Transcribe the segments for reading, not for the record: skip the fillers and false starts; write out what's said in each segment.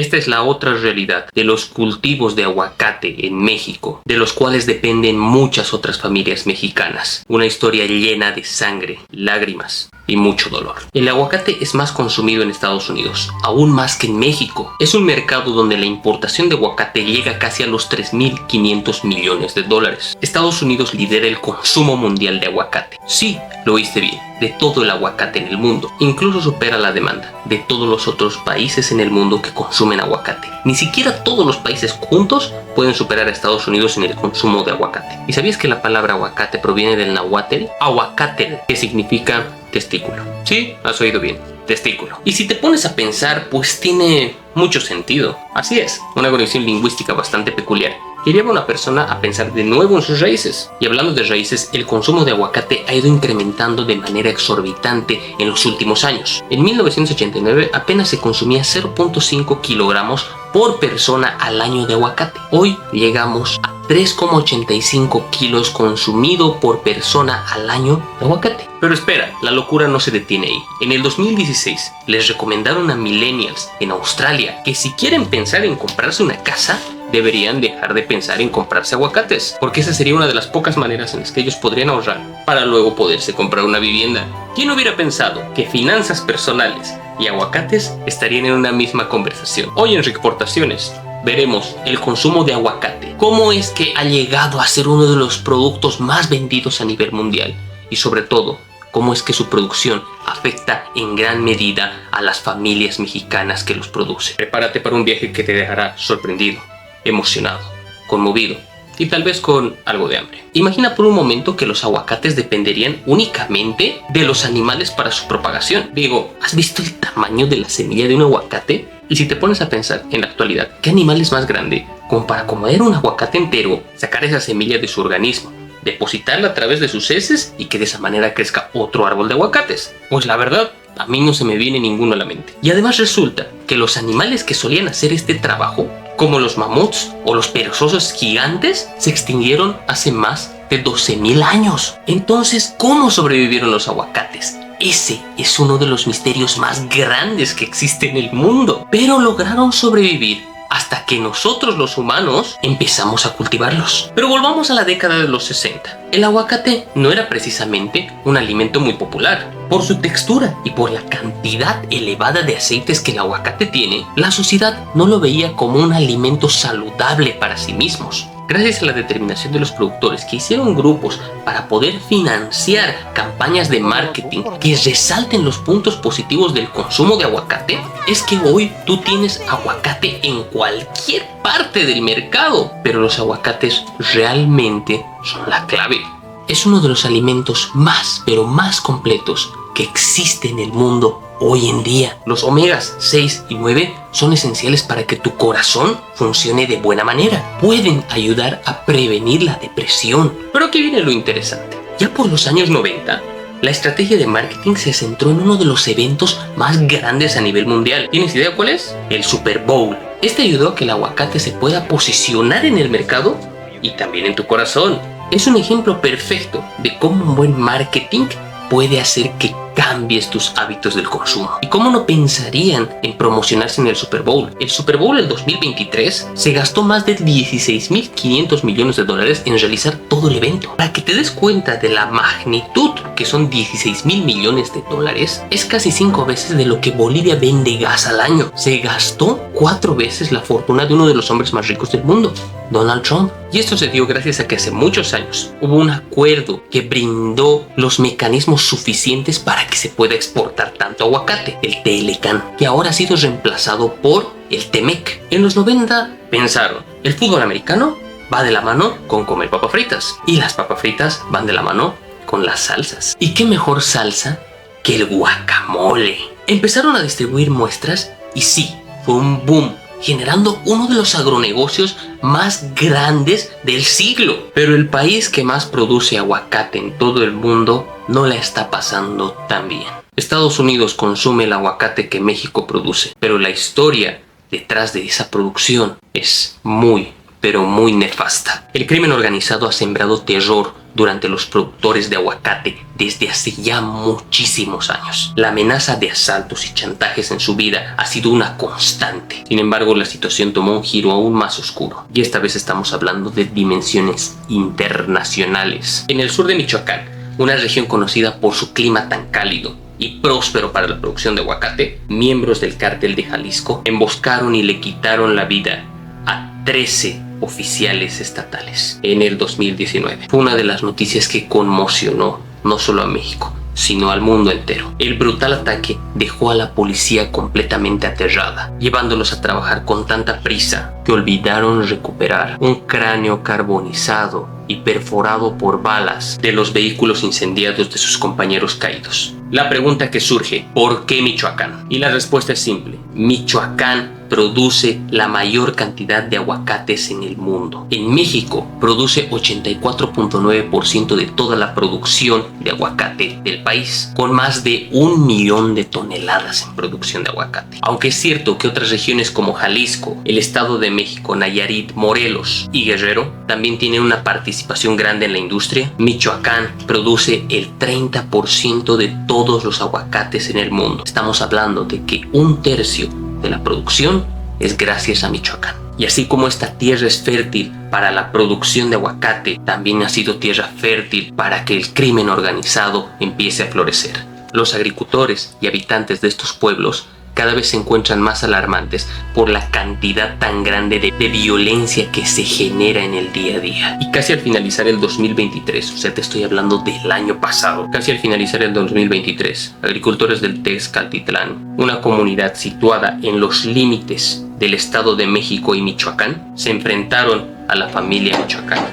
Esta es la otra realidad de los cultivos de aguacate en México, de los cuales dependen muchas otras familias mexicanas. Una historia llena de sangre, lágrimas y mucho dolor. El aguacate es más consumido en Estados Unidos, aún más que en México. Es un mercado donde la importación de aguacate llega casi a los 3.500 millones de dólares. Estados Unidos lidera el consumo mundial de aguacate. Sí, lo oíste bien, de todo el aguacate en el mundo. Incluso supera la demanda de todos los otros países en el mundo que consumen aguacate. Ni siquiera todos los países juntos pueden superar a Estados Unidos en el consumo de aguacate. ¿Y sabías que la palabra aguacate proviene del náhuatl? Ahuacatl, que significa testículo. Sí, has oído bien, testículo. Y si te pones a pensar, pues tiene mucho sentido. Así es, una conexión lingüística bastante peculiar que lleva a una persona a pensar de nuevo en sus raíces. Y hablando de raíces, el consumo de aguacate ha ido incrementando de manera exorbitante en los últimos años. En 1989 apenas se consumía 0.5 kilogramos por persona al año de aguacate. Hoy llegamos a 3,85 kilos consumido por persona al año de aguacate. Pero espera, la locura no se detiene ahí. En el 2016 les recomendaron a millennials en Australia que si quieren pensar en comprarse una casa, deberían dejar de pensar en comprarse aguacates, porque esa sería una de las pocas maneras en las que ellos podrían ahorrar para luego poderse comprar una vivienda. ¿Quién hubiera pensado que finanzas personales y aguacates estarían en una misma conversación? Hoy en Reportaciones veremos el consumo de aguacate, cómo es que ha llegado a ser uno de los productos más vendidos a nivel mundial y sobre todo cómo es que su producción afecta en gran medida a las familias mexicanas que los producen. Prepárate para un viaje que te dejará sorprendido, emocionado, conmovido y tal vez con algo de hambre. Imagina por un momento que los aguacates dependerían únicamente de los animales para su propagación. Digo, ¿has visto el tamaño de la semilla de un aguacate? Y si te pones a pensar en la actualidad, ¿qué animal es más grande como para comer un aguacate entero, sacar esa semilla de su organismo, depositarla a través de sus heces y que de esa manera crezca otro árbol de aguacates? Pues la verdad, a mí no se me viene ninguno a la mente. Y además resulta que los animales que solían hacer este trabajo, como los mamuts o los perezosos gigantes, se extinguieron hace más de 12.000 años. Entonces, ¿cómo sobrevivieron los aguacates? Ese es uno de los misterios más grandes que existe en el mundo. Pero lograron sobrevivir hasta que nosotros los humanos empezamos a cultivarlos. Pero volvamos a la década de los 60. El aguacate no era precisamente un alimento muy popular. Por su textura y por la cantidad elevada de aceites que el aguacate tiene, la sociedad no lo veía como un alimento saludable para sí mismos. Gracias a la determinación de los productores que hicieron grupos para poder financiar campañas de marketing que resalten los puntos positivos del consumo de aguacate, es que hoy tú tienes aguacate en cualquier parte del mercado. Pero los aguacates realmente son la clave. Es uno de los alimentos más, pero más completos que existe en el mundo hoy en día. Los omegas 6 y 9 son esenciales para que tu corazón funcione de buena manera. Pueden ayudar a prevenir la depresión. Pero aquí viene lo interesante. Ya por los años 90, la estrategia de marketing se centró en uno de los eventos más grandes a nivel mundial. ¿Tienes idea cuál es? El Super Bowl. Este ayudó a que el aguacate se pueda posicionar en el mercado y también en tu corazón. Es un ejemplo perfecto de cómo un buen marketing puede hacer que cambies tus hábitos del consumo. ¿Y cómo no pensarían en promocionarse en el Super Bowl? El Super Bowl del 2023 se gastó más de 16.500 millones de dólares en realizar todo el evento. Para que te des cuenta de la magnitud que son 16.000 millones de dólares, es casi 5 veces de lo que Bolivia vende gas al año. Se gastó 4 veces la fortuna de uno de los hombres más ricos del mundo, Donald Trump. Y esto se dio gracias a que hace muchos años hubo un acuerdo que brindó los mecanismos suficientes para que se pueda exportar tanto aguacate, el TLCAN, que ahora ha sido reemplazado por el TEMEC. En los 90 pensaron, el fútbol americano va de la mano con comer papas fritas y las papas fritas van de la mano con las salsas. ¿Y qué mejor salsa que el guacamole? Empezaron a distribuir muestras y sí, fue un boom, generando uno de los agronegocios más grandes del siglo. Pero el país que más produce aguacate en todo el mundo no la está pasando tan bien. Estados Unidos consume el aguacate que México produce, pero la historia detrás de esa producción es muy, pero muy nefasta. El crimen organizado ha sembrado terror durante los productores de aguacate desde hace ya muchísimos años. La amenaza de asaltos y chantajes en su vida ha sido una constante. Sin embargo, la situación tomó un giro aún más oscuro, y esta vez estamos hablando de dimensiones internacionales. En el sur de Michoacán, una región conocida por su clima tan cálido y próspero para la producción de aguacate, miembros del cártel de Jalisco emboscaron y le quitaron la vida a 13 oficiales estatales en el 2019. Fue una de las noticias que conmocionó no solo a México, sino al mundo entero. El brutal ataque dejó a la policía completamente aterrada, llevándolos a trabajar con tanta prisa que olvidaron recuperar un cráneo carbonizado y perforado por balas de los vehículos incendiados de sus compañeros caídos. La pregunta que surge: ¿por qué Michoacán? Y la respuesta es simple: Michoacán produce la mayor cantidad de aguacates en el mundo. En México produce 84.9% de toda la producción de aguacate del país, con más de 1 millón de toneladas en producción de aguacate. Aunque es cierto que otras regiones como Jalisco, el Estado de México, Nayarit, Morelos y Guerrero también tienen una participación grande en la industria, Michoacán produce el 30% de todos los aguacates en el mundo. Estamos hablando de que 1/3 de la producción es gracias a Michoacán. Y así como esta tierra es fértil para la producción de aguacate, también ha sido tierra fértil para que el crimen organizado empiece a florecer. Los agricultores y habitantes de estos pueblos cada vez se encuentran más alarmantes por la cantidad tan grande de violencia que se genera en el día a día. Y casi al finalizar el 2023, o sea, te estoy hablando del año pasado, casi al finalizar el 2023, agricultores del Texcaltitlán, una comunidad situada en los límites del Estado de México y Michoacán, se enfrentaron a la familia michoacana.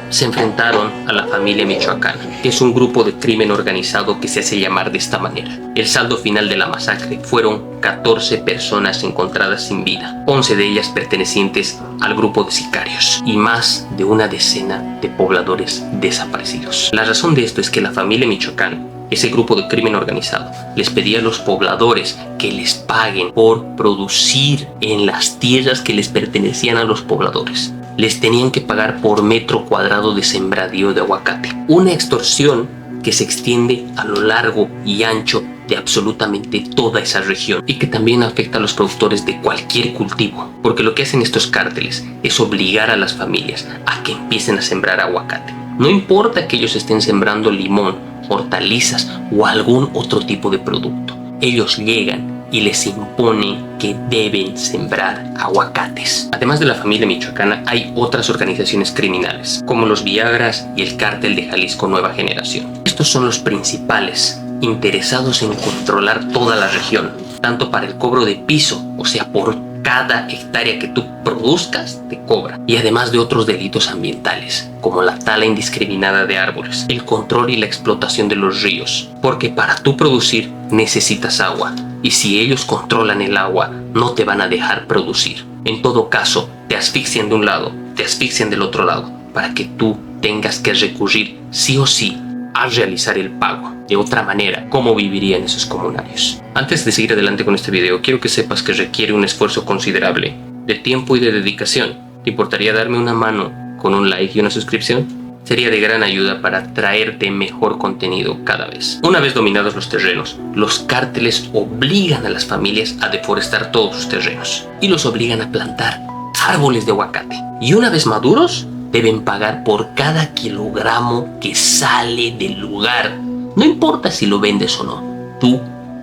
Que es un grupo de crimen organizado que se hace llamar de esta manera. El saldo final de la masacre fueron 14 personas encontradas sin vida, 11 de ellas pertenecientes al grupo de sicarios y más de una decena de pobladores desaparecidos. La razón de esto es que la familia michoacana, ese grupo de crimen organizado, les pedía a los pobladores que les paguen por producir en las tierras que les pertenecían a los pobladores. Les tenían que pagar por metro cuadrado de sembradío de aguacate. Una extorsión que se extiende a lo largo y ancho de absolutamente toda esa región y que también afecta a los productores de cualquier cultivo, porque lo que hacen estos cárteles es obligar a las familias a que empiecen a sembrar aguacate. No importa que ellos estén sembrando limón, hortalizas o algún otro tipo de producto. Ellos llegan y les imponen que deben sembrar aguacates. Además de la familia michoacana, hay otras organizaciones criminales, como los Viagras y el Cártel de Jalisco Nueva Generación. Estos son los principales interesados en controlar toda la región, tanto para el cobro de piso, o sea, por cada hectárea que tú produzcas te cobra, y además de otros delitos ambientales como la tala indiscriminada de árboles, el control y la explotación de los ríos, porque para tú producir necesitas agua, y si ellos controlan el agua no te van a dejar producir. En todo caso, te asfixian de un lado, te asfixian del otro lado, para que tú tengas que recurrir sí o sí a realizar el pago. De otra manera, ¿cómo vivirían esos comunarios? Antes de seguir adelante con este video, quiero que sepas que requiere un esfuerzo considerable de tiempo y de dedicación. ¿Te importaría darme una mano con un like y una suscripción? Sería de gran ayuda para traerte mejor contenido cada vez. Una vez dominados los terrenos, los cárteles obligan a las familias a deforestar todos sus terrenos y los obligan a plantar árboles de aguacate. Y una vez maduros, deben pagar por cada kilogramo que sale del lugar. No importa si lo vendes o no, tú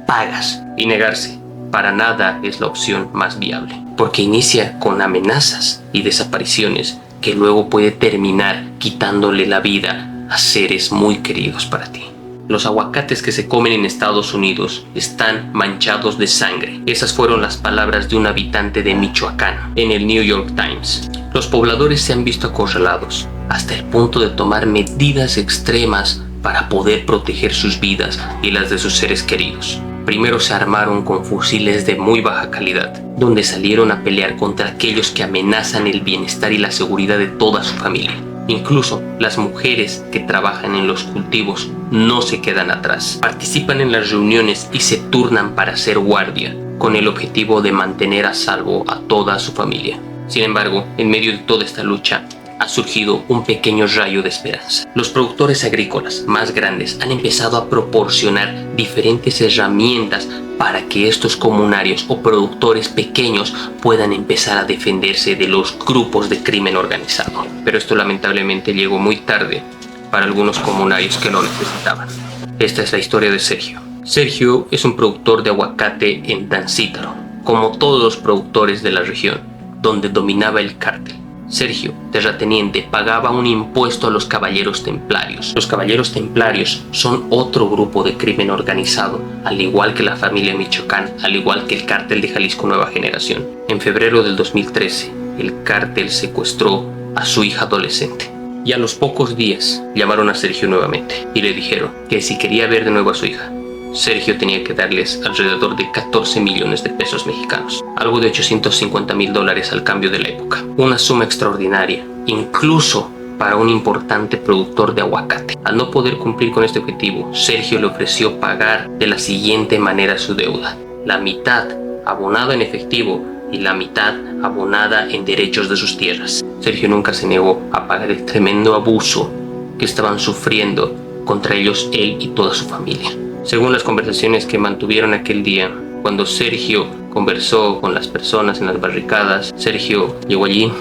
pagas. Y negarse para nada es la opción más viable, porque inicia con amenazas y desapariciones que luego puede terminar quitándole la vida a seres muy queridos para ti. Los aguacates que se comen en Estados Unidos están manchados de sangre. Esas fueron las palabras de un habitante de Michoacán en el New York Times. Los pobladores se han visto acorralados hasta el punto de tomar medidas extremas para poder proteger sus vidas y las de sus seres queridos. Primero se armaron con fusiles de muy baja calidad, donde salieron a pelear contra aquellos que amenazan el bienestar y la seguridad de toda su familia. Incluso las mujeres que trabajan en los cultivos no se quedan atrás. Participan en las reuniones y se turnan para hacer guardia, con el objetivo de mantener a salvo a toda su familia. Sin embargo, en medio de toda esta lucha, ha surgido un pequeño rayo de esperanza. Los productores agrícolas más grandes han empezado a proporcionar diferentes herramientas para que estos comunarios o productores pequeños puedan empezar a defenderse de los grupos de crimen organizado. Pero esto lamentablemente llegó muy tarde para algunos comunarios que lo necesitaban. Esta es la historia de Sergio. Sergio es un productor de aguacate en Tancítaro, como todos los productores de la región, donde dominaba el cártel. Sergio, terrateniente, pagaba un impuesto a los caballeros templarios. Los caballeros templarios son otro grupo de crimen organizado, al igual que la familia Michoacán, al igual que el cártel de Jalisco Nueva Generación. En febrero del 2013, el cártel secuestró a su hija adolescente. Y a los pocos días llamaron a Sergio nuevamente y le dijeron que si quería ver de nuevo a su hija, Sergio tenía que darles alrededor de 14 millones de pesos mexicanos, algo de $850,000 al cambio de la época. Una suma extraordinaria, incluso para un importante productor de aguacate. Al no poder cumplir con este objetivo, Sergio le ofreció pagar de la siguiente manera su deuda: la mitad abonada en efectivo y la mitad abonada en derechos de sus tierras. Sergio nunca se negó a pagar el tremendo abuso que estaban sufriendo contra ellos él y toda su familia. Según las conversaciones que mantuvieron aquel día, cuando Sergio conversó con las personas en las barricadas, Sergio llegó allí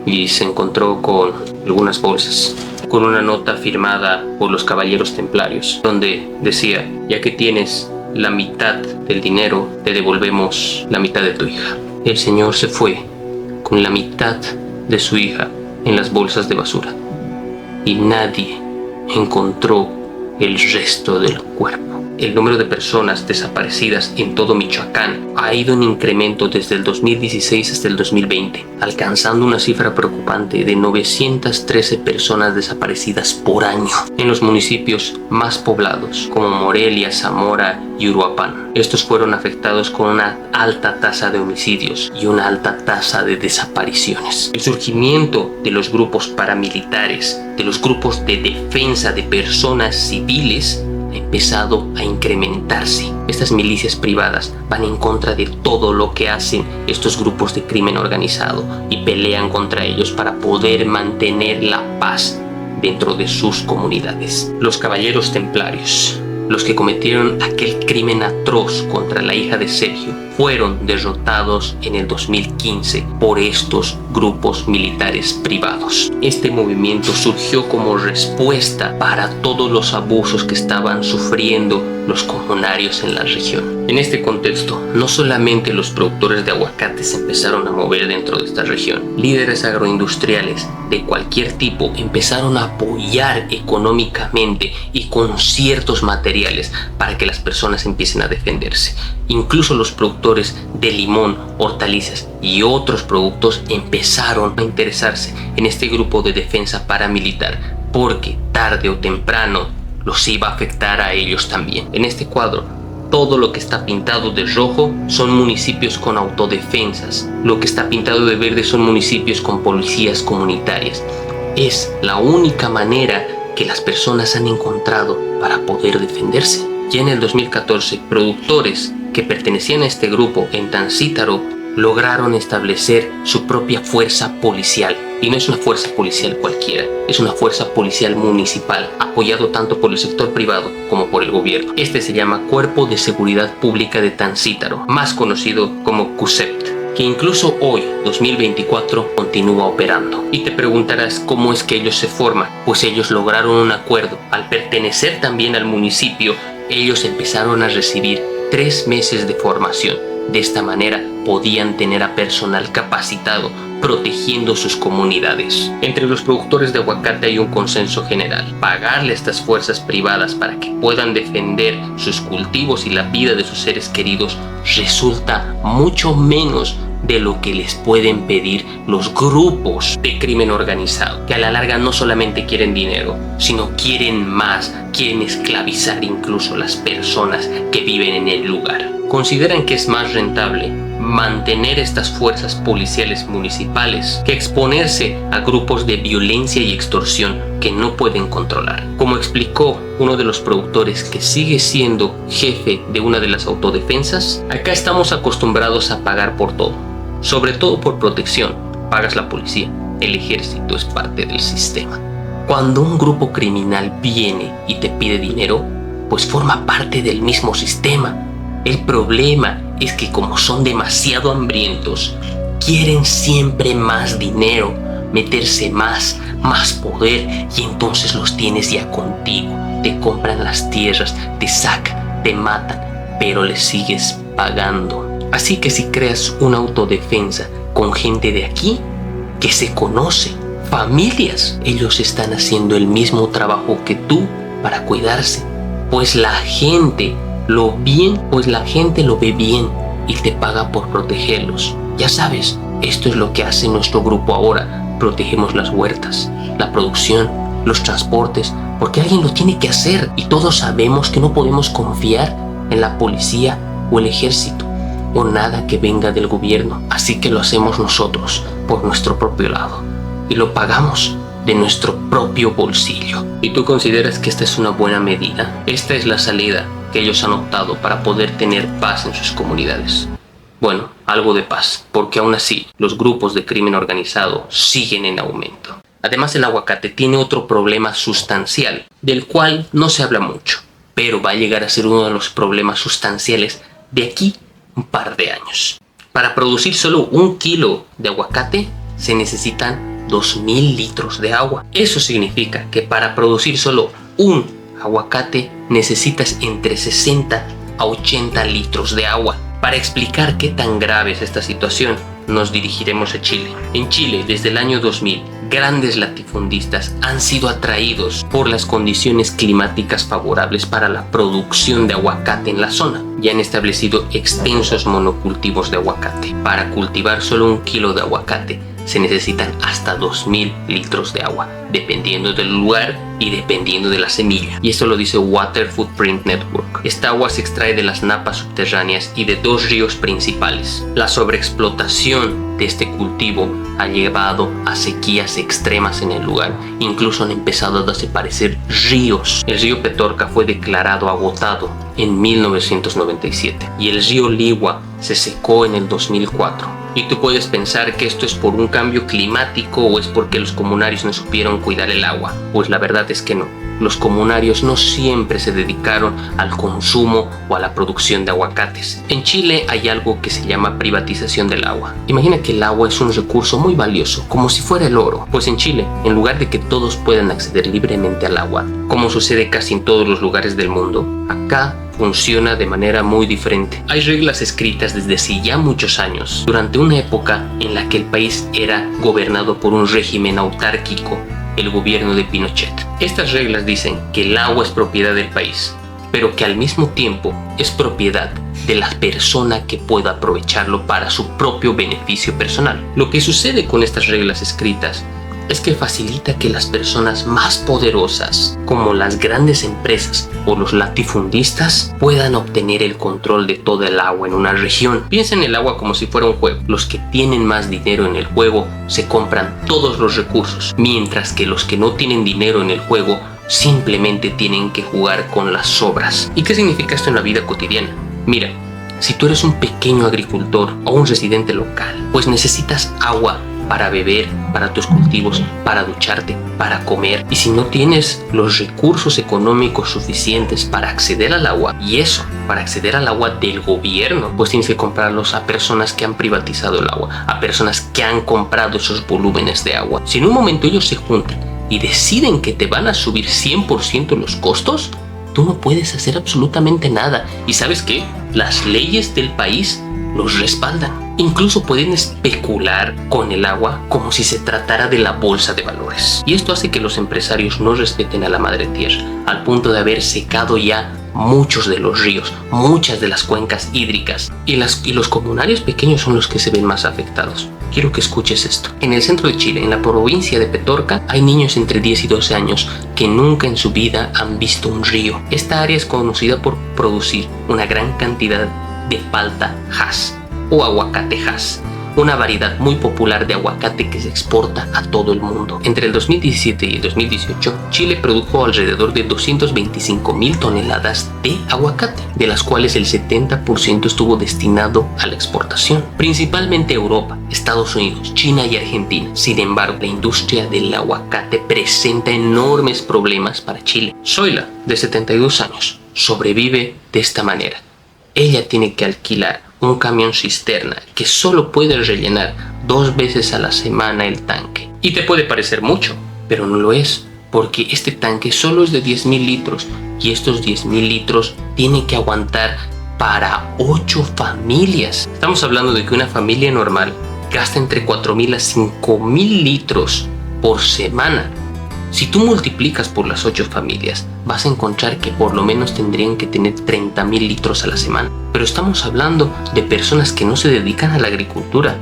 y se encontró con algunas bolsas, con una nota firmada por los caballeros templarios, donde decía: ya que tienes la mitad del dinero, te devolvemos la mitad de tu hija. El señor se fue con la mitad de su hija en las bolsas de basura y nadie encontró el resto del cuerpo. El número de personas desaparecidas en todo Michoacán ha ido en incremento desde el 2016 hasta el 2020, alcanzando una cifra preocupante de 913 personas desaparecidas por año en los municipios más poblados como Morelia, Zamora y Uruapan. Estos fueron afectados con una alta tasa de homicidios y una alta tasa de desapariciones. El surgimiento de los grupos paramilitares, de los grupos de defensa de personas civiles, ha empezado a incrementarse. Estas milicias privadas van en contra de todo lo que hacen estos grupos de crimen organizado y pelean contra ellos para poder mantener la paz dentro de sus comunidades. Los caballeros templarios, los que cometieron aquel crimen atroz contra la hija de Sergio, fueron derrotados en el 2015 por estos grupos militares privados. Este movimiento surgió como respuesta para todos los abusos que estaban sufriendo los comunarios en la región. En este contexto, no solamente los productores de aguacate se empezaron a mover dentro de esta región, líderes agroindustriales de cualquier tipo empezaron a apoyar económicamente y con ciertos materiales para que las personas empiecen a defenderse. Incluso los productores de limón, hortalizas y otros productos empezaron a interesarse en este grupo de defensa paramilitar, porque tarde o temprano los iba a afectar a ellos también. En este cuadro, todo lo que está pintado de rojo son municipios con autodefensas. Lo que está pintado de verde son municipios con policías comunitarias. Es la única manera que las personas han encontrado para poder defenderse. Ya en el 2014, productores que pertenecían a este grupo en Tancítaro lograron establecer su propia fuerza policial. Y no es una fuerza policial cualquiera, es una fuerza policial municipal, apoyado tanto por el sector privado como por el gobierno. Este se llama Cuerpo de Seguridad Pública de Tancítaro, más conocido como CUSEPT, que incluso hoy, 2024, continúa operando. Y te preguntarás cómo es que ellos se forman. Pues ellos lograron un acuerdo. Al pertenecer también al municipio, ellos empezaron a recibir 3 meses de formación. De esta manera podían tener a personal capacitado protegiendo sus comunidades. Entre los productores de aguacate hay un consenso general: pagarle a estas fuerzas privadas para que puedan defender sus cultivos y la vida de sus seres queridos resulta mucho menos de lo que les pueden pedir los grupos de crimen organizado, que a la larga no solamente quieren dinero, sino quieren más, quieren esclavizar incluso a las personas que viven en el lugar. Consideran que es más rentable mantener estas fuerzas policiales municipales que exponerse a grupos de violencia y extorsión que no pueden controlar. Como explicó uno de los productores que sigue siendo jefe de una de las autodefensas, acá estamos acostumbrados a pagar por todo, sobre todo por protección, pagas la policía, el ejército es parte del sistema. Cuando un grupo criminal viene y te pide dinero, pues forma parte del mismo sistema. El problema es que como son demasiado hambrientos, quieren siempre más dinero, meterse más poder, y entonces los tienes ya contigo. Te compran las tierras, te sacan, te matan, pero les sigues pagando. Así que si creas una autodefensa con gente de aquí, que se conoce, familias, ellos están haciendo el mismo trabajo que tú para cuidarse. Pues la gente lo ve bien y te paga por protegerlos. Ya sabes, esto es lo que hace nuestro grupo ahora. Protegemos las huertas, la producción, los transportes, porque alguien lo tiene que hacer, y todos sabemos que no podemos confiar en la policía o el ejército o nada que venga del gobierno. Así que lo hacemos nosotros por nuestro propio lado y lo pagamos de nuestro propio bolsillo. ¿Y tú consideras que esta es una buena medida? Esta es la salida que ellos han optado para poder tener paz en sus comunidades. Bueno, algo de paz, porque aún así los grupos de crimen organizado siguen en aumento. Además, el aguacate tiene otro problema sustancial, del cual no se habla mucho, pero va a llegar a ser uno de los problemas sustanciales de aquí un par de años. Para producir solo 1 kilo de aguacate se necesitan 2000 litros de agua. Eso significa que para producir solo un aguacate necesitas entre 60 a 80 litros de agua. Para explicar qué tan grave es esta situación, nos dirigiremos a Chile. En Chile, desde el año 2000, grandes latifundistas han sido atraídos por las condiciones climáticas favorables para la producción de aguacate en la zona, y han establecido extensos monocultivos de aguacate. Para cultivar solo 1 kilo de aguacate se necesitan hasta 2000 litros de agua, dependiendo del lugar y dependiendo de la semilla. Y esto lo dice Water Footprint Network. Esta agua se extrae de las napas subterráneas y de 2 ríos principales. La sobreexplotación de este cultivo ha llevado a sequías extremas en el lugar. Incluso han empezado a desaparecer ríos. El río Petorca fue declarado agotado en 1997 y el río Liwa se secó en el 2004. Y tú puedes pensar que esto es por un cambio climático o es porque los comunarios no supieron cuidar el agua. Pues la verdad es que no. Los comunarios no siempre se dedicaron al consumo o a la producción de aguacates. En Chile hay algo que se llama privatización del agua. Imagina que el agua es un recurso muy valioso, como si fuera el oro. Pues en Chile, en lugar de que todos puedan acceder libremente al agua, como sucede casi en todos los lugares del mundo, acá funciona de manera muy diferente. Hay reglas escritas desde hace ya muchos años, durante una época en la que el país era gobernado por un régimen autárquico, el gobierno de Pinochet. Estas reglas dicen que el agua es propiedad del país, pero que al mismo tiempo es propiedad de la persona que pueda aprovecharlo para su propio beneficio personal. Lo que sucede con estas reglas escritas es que facilita que las personas más poderosas, como las grandes empresas o los latifundistas, puedan obtener el control de toda el agua en una región. Piensa en el agua como si fuera un juego. Los que tienen más dinero en el juego se compran todos los recursos, mientras que los que no tienen dinero en el juego simplemente tienen que jugar con las sobras. ¿Y qué significa esto en la vida cotidiana? Mira, si tú eres un pequeño agricultor o un residente local, pues necesitas agua para beber, para tus cultivos, para ducharte, para comer. Y si no tienes los recursos económicos suficientes para acceder al agua, y eso, para acceder al agua del gobierno, pues tienes que comprarlos a personas que han privatizado el agua, a personas que han comprado esos volúmenes de agua. Si en un momento ellos se juntan y deciden que te van a subir 100% los costos, tú no puedes hacer absolutamente nada. ¿Y sabes qué? Las leyes del país los respaldan. Incluso pueden especular con el agua como si se tratara de la bolsa de valores. Y esto hace que los empresarios no respeten a la madre tierra, al punto de haber secado ya muchos de los ríos, muchas de las cuencas hídricas, y los comunarios pequeños son los que se ven más afectados. Quiero que escuches esto. En el centro de Chile, en la provincia de Petorca, hay niños entre 10 y 12 años que nunca en su vida han visto un río. Esta área es conocida por producir una gran cantidad de palta Hass o aguacate Hass, una variedad muy popular de aguacate que se exporta a todo el mundo. Entre el 2017 y el 2018, Chile produjo alrededor de 225.000 toneladas de aguacate, de las cuales el 70% estuvo destinado a la exportación, principalmente a Europa, Estados Unidos, China y Argentina. Sin embargo, la industria del aguacate presenta enormes problemas para Chile. Zoila, de 72 años, sobrevive de esta manera. Ella tiene que alquilar un camión cisterna que solo puede rellenar 2 veces a la semana el tanque. Y te puede parecer mucho, pero no lo es, porque este tanque solo es de 10.000 litros y estos 10.000 litros tienen que aguantar para 8 familias. Estamos hablando de que una familia normal gasta entre 4.000 a 5.000 litros por semana. Si tú multiplicas por las 8 familias, vas a encontrar que por lo menos tendrían que tener 30.000 litros a la semana. Pero estamos hablando de personas que no se dedican a la agricultura.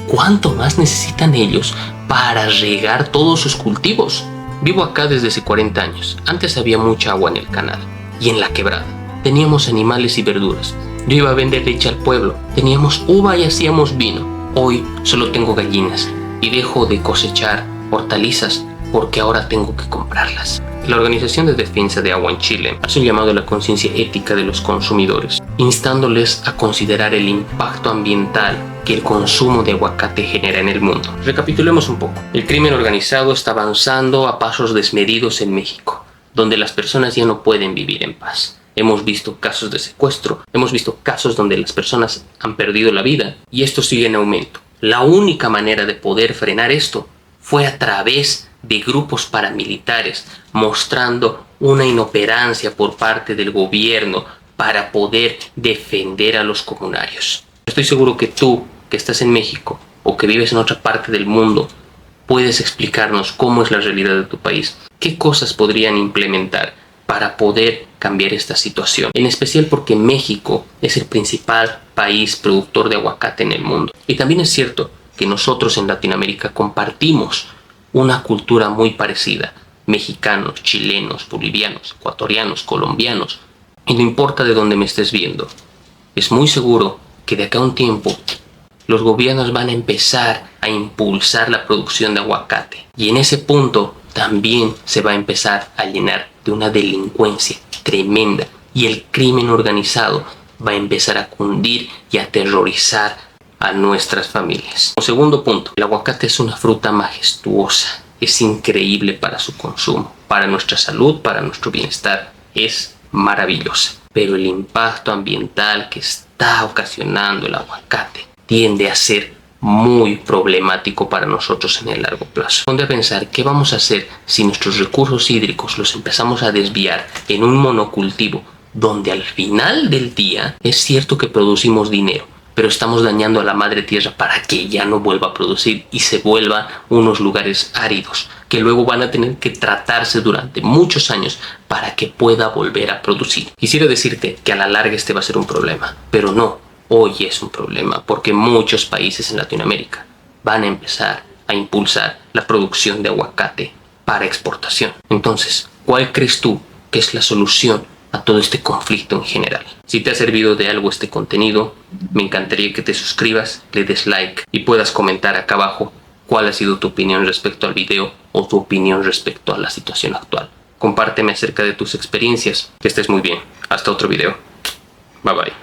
¿Cuánto más necesitan ellos para regar todos sus cultivos? Vivo acá desde hace 40 años. Antes había mucha agua en el canal y en la quebrada. Teníamos animales y verduras. Yo iba a vender leche al pueblo. Teníamos uva y hacíamos vino. Hoy solo tengo gallinas y dejo de cosechar hortalizas porque ahora tengo que comprarlas. La Organización de Defensa de Agua en Chile hace un llamado a la conciencia ética de los consumidores, instándoles a considerar el impacto ambiental que el consumo de aguacate genera en el mundo. Recapitulemos un poco. El crimen organizado está avanzando a pasos desmedidos en México, donde las personas ya no pueden vivir en paz. Hemos visto casos de secuestro, hemos visto casos donde las personas han perdido la vida y esto sigue en aumento. La única manera de poder frenar esto fue a través de grupos paramilitares mostrando una inoperancia por parte del gobierno para poder defender a los comunarios. Estoy seguro que tú, que estás en México o que vives en otra parte del mundo, puedes explicarnos cómo es la realidad de tu país, qué cosas podrían implementar para poder cambiar esta situación, en especial porque México es el principal país productor de aguacate en el mundo. Y también es cierto que nosotros en Latinoamérica compartimos una cultura muy parecida, mexicanos, chilenos, bolivianos, ecuatorianos, colombianos, y no importa de dónde me estés viendo, es muy seguro que de acá a un tiempo los gobiernos van a empezar a impulsar la producción de aguacate y en ese punto también se va a empezar a llenar de una delincuencia tremenda y el crimen organizado va a empezar a cundir y a aterrorizar a nuestras familias. Como segundo punto, el aguacate es una fruta majestuosa, es increíble para su consumo, para nuestra salud, para nuestro bienestar, es maravillosa. Pero el impacto ambiental que está ocasionando el aguacate tiende a ser muy problemático para nosotros en el largo plazo. Ponte a pensar qué vamos a hacer si nuestros recursos hídricos los empezamos a desviar en un monocultivo, donde al final del día es cierto que producimos dinero, pero estamos dañando a la madre tierra para que ya no vuelva a producir y se vuelvan unos lugares áridos que luego van a tener que tratarse durante muchos años para que pueda volver a producir. Quisiera decirte que a la larga este va a ser un problema, pero no, hoy es un problema porque muchos países en Latinoamérica van a empezar a impulsar la producción de aguacate para exportación. Entonces, ¿cuál crees tú que es la solución a todo este conflicto en general? Si te ha servido de algo este contenido, me encantaría que te suscribas, le des like y puedas comentar acá abajo cuál ha sido tu opinión respecto al video o tu opinión respecto a la situación actual. Compárteme acerca de tus experiencias. Que estés muy bien. Hasta otro video. Bye bye.